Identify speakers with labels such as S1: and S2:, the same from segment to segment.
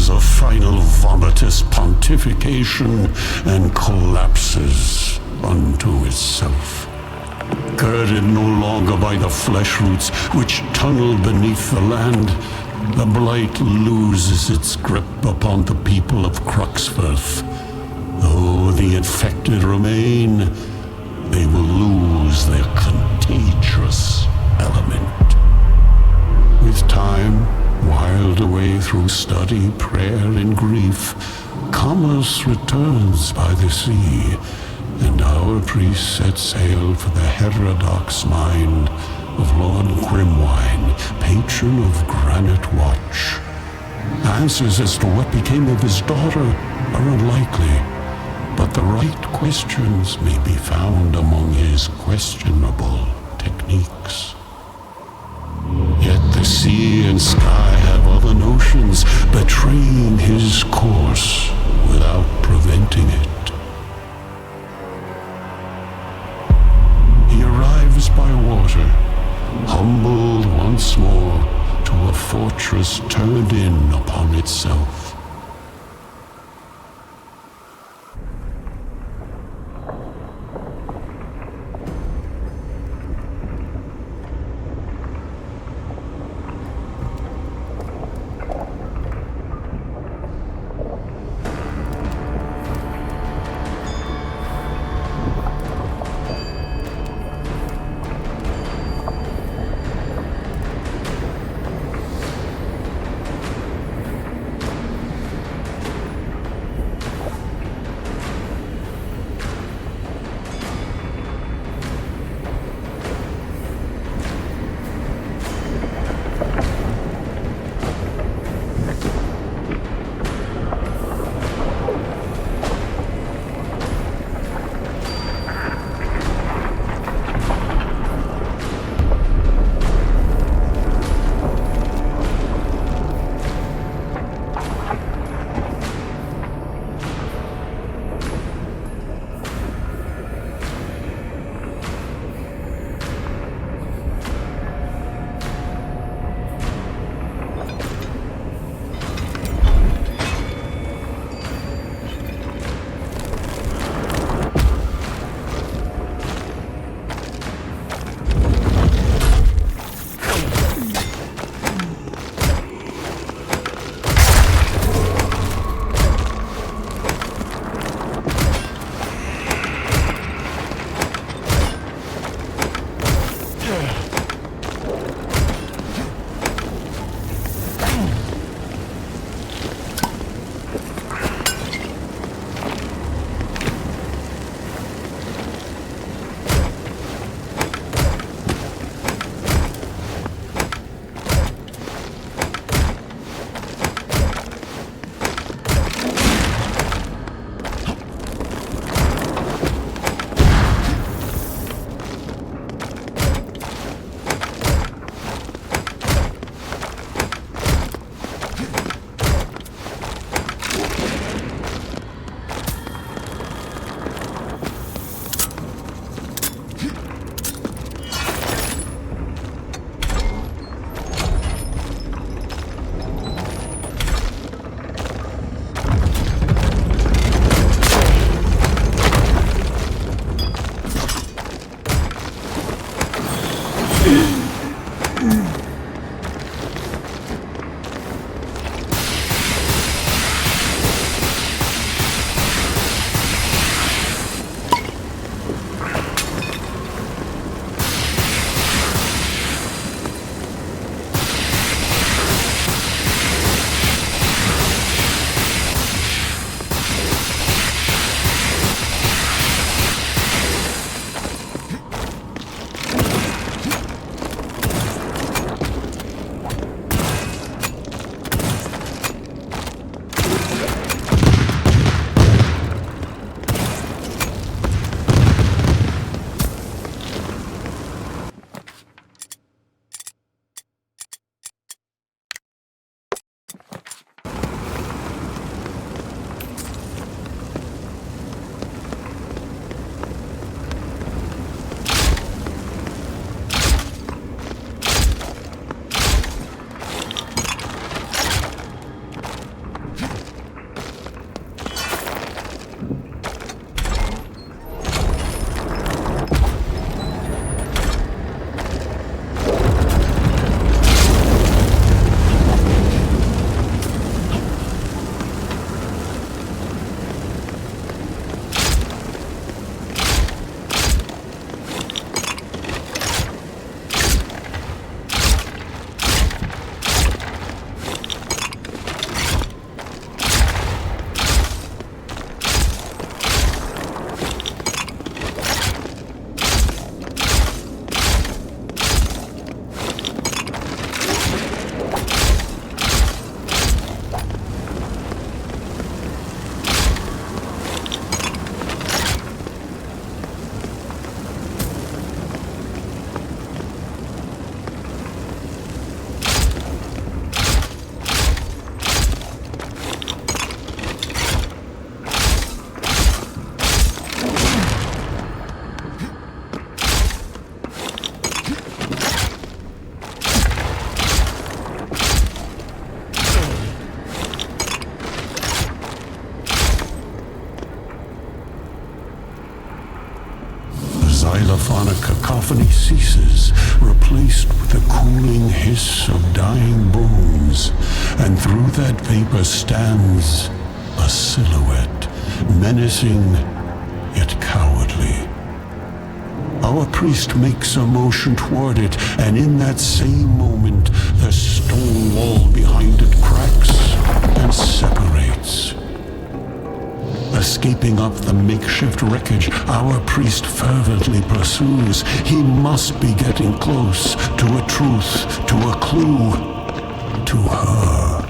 S1: utters a final vomitous pontification and collapses unto itself. Girded no longer by the flesh roots which tunnel beneath the land, the blight loses its grip upon the people of Cruxforth. Though the infected remain, they will lose their contagious element. With time, whiled away through study, prayer, and grief, commerce returns by the sea, and our priest set sail for the heterodox mind of Lord Grimwine, patron of Granite Watch. Answers as to what became of his daughter are unlikely, but the right questions may be found among his questionable techniques. Yet the sea and sky have other notions, betraying his course without preventing it. He arrives by water, humbled once more to a fortress turned in upon itself. xylophonic cacophony ceases, replaced with the cooling hiss of dying bones, and through that vapor stands a silhouette, menacing yet cowardly. Our priest makes a motion toward it, and in that same moment, the stone wall behind it cracks and separates. Escaping up the makeshift wreckage, our priest fervently pursues. He must be getting close to a truth, to a clue, to her.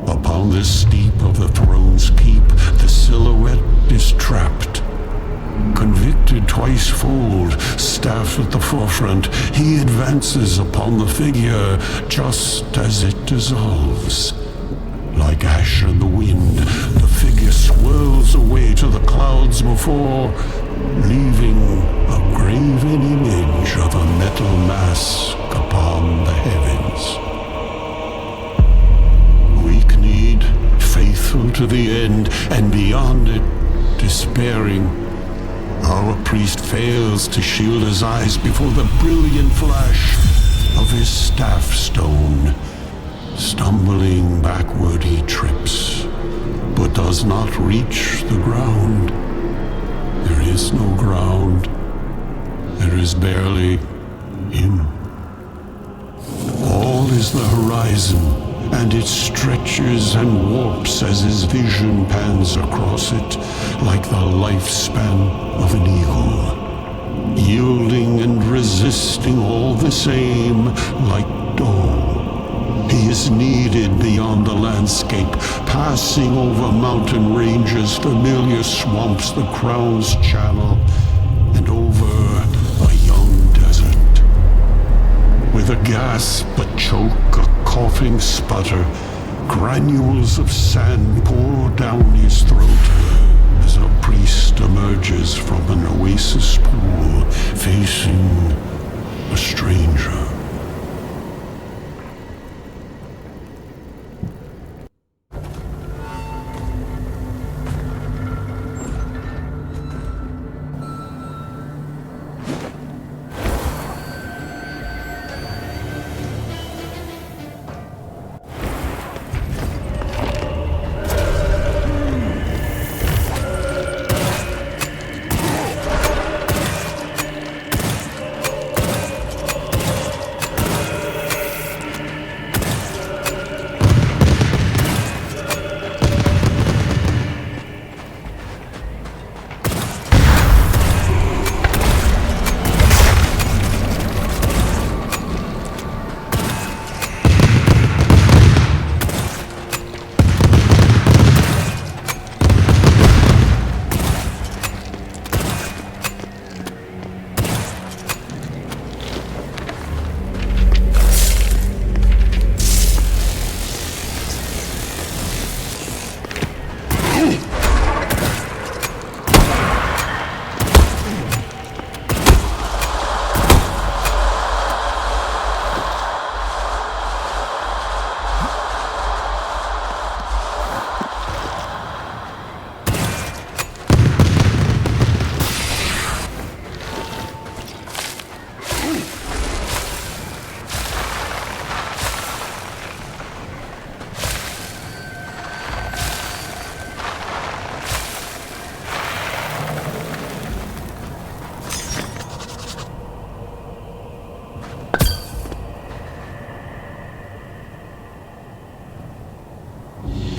S1: Upon the steep of the throne's keep, the silhouette is trapped. Convicted twice-fold, staff at the forefront, he advances upon the figure just as it dissolves. Like ash in the wind, the figure swirls away to the clouds before, leaving a graven image of a metal mask upon the heavens. Weak-kneed, faithful to the end, and beyond it, despairing, our priest fails to shield his eyes before the brilliant flash of his staff stone. Stumbling backward he trips, but does not reach the ground. There is no ground. There is barely him. All is the horizon, and it stretches and warps as his vision pans across it, like the lifespan of an eagle, yielding and resisting all the same, like dough. He is needed beyond the landscape, passing over mountain ranges, familiar swamps, the crown's channel, and over a young desert. With a gasp, a choke, a coughing sputter, granules of sand pour down his throat as a priest emerges from an oasis pool, facing a stranger.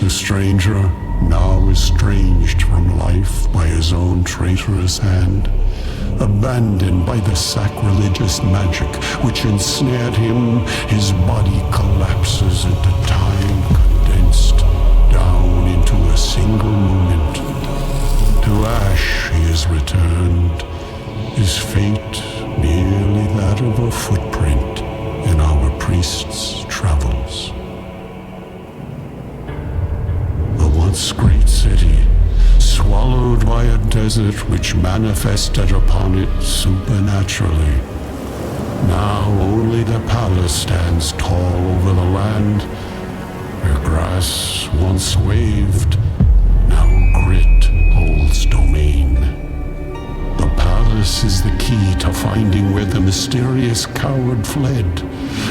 S1: The stranger, now estranged from life by his own traitorous hand, abandoned by the sacrilegious magic which ensnared him, his body collapses into time condensed down into a single moment. To ash he is returned, his fate merely that of a footprint in our priest's travels. Once great city, swallowed by a desert which manifested upon it supernaturally. Now only the palace stands tall over the land, where grass once waved, now grit holds domain. The Atlas is the key to finding where the mysterious coward fled.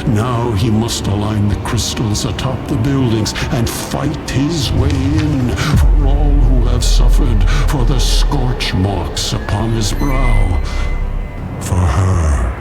S1: Now he must align the crystals atop the buildings and fight his way in for all who have suffered, for the scorch marks upon his brow, for her.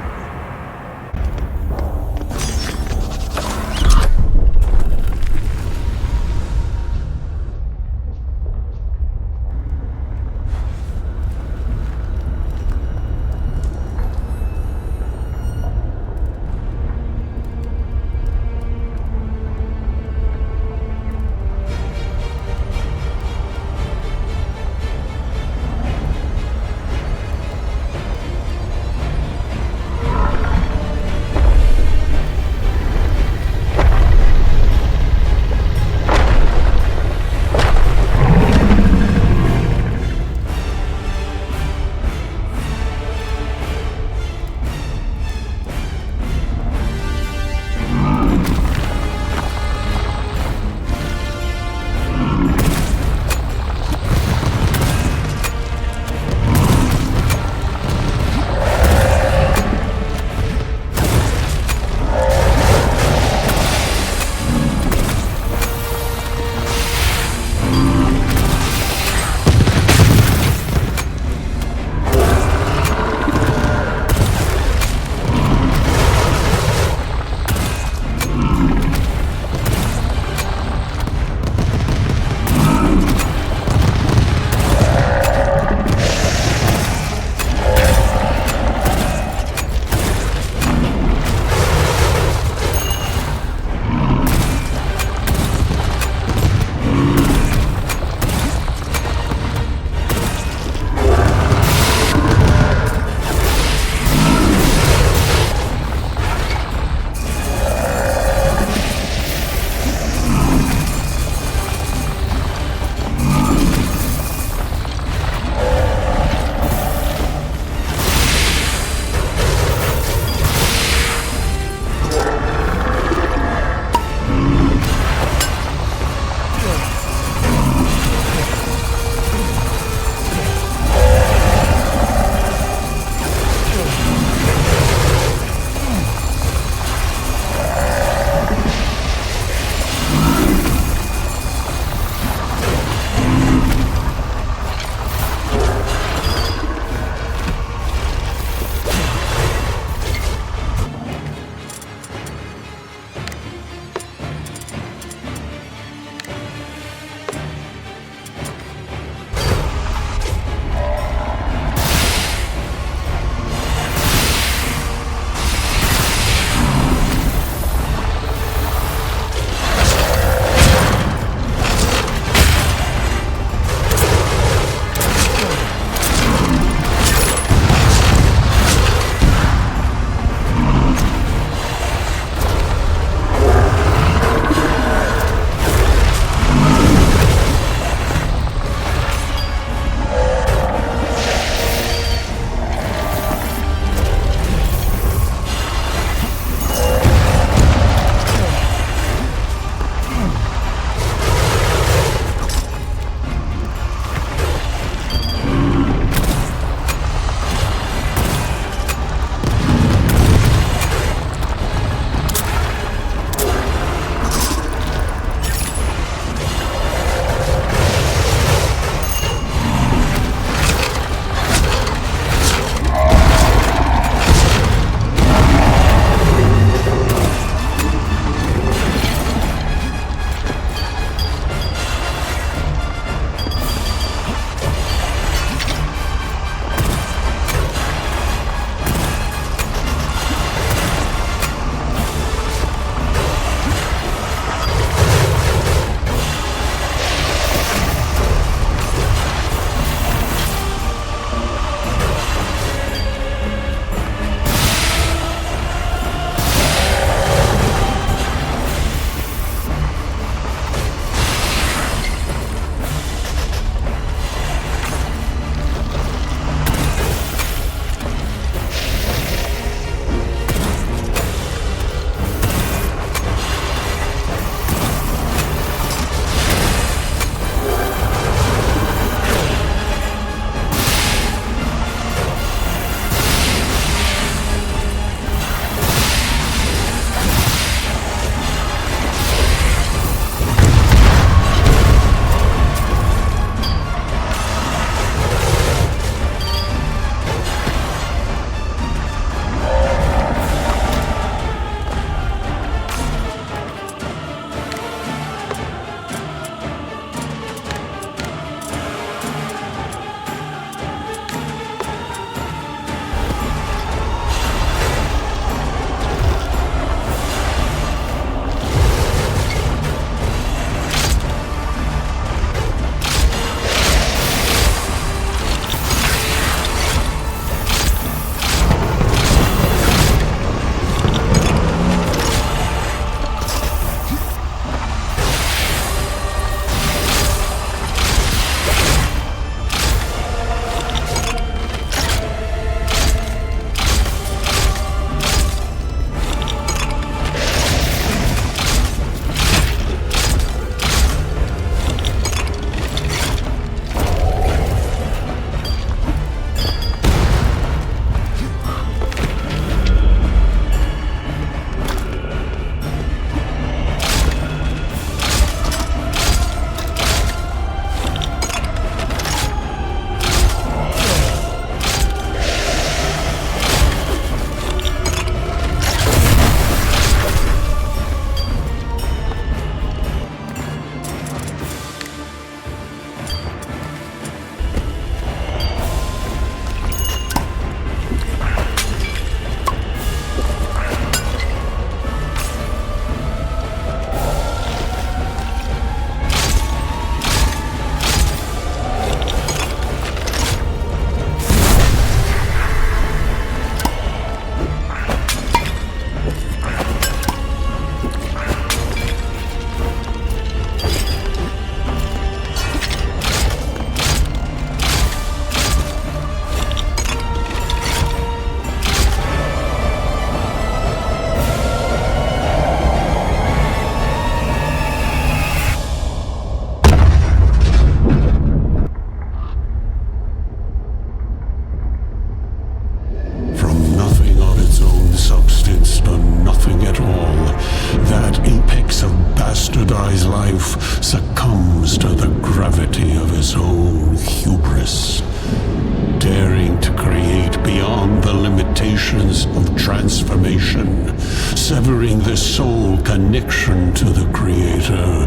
S1: connection to the Creator,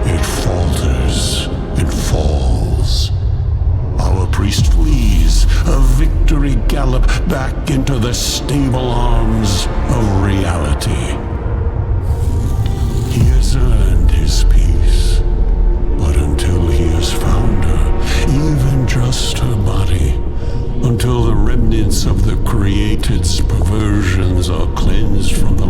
S1: it falters and falls. Our priest flees, a victory gallop back into the stable arms of reality. He has earned his peace, but until he has found her, even just her body, until the remnants of the Created's perversions are cleansed from the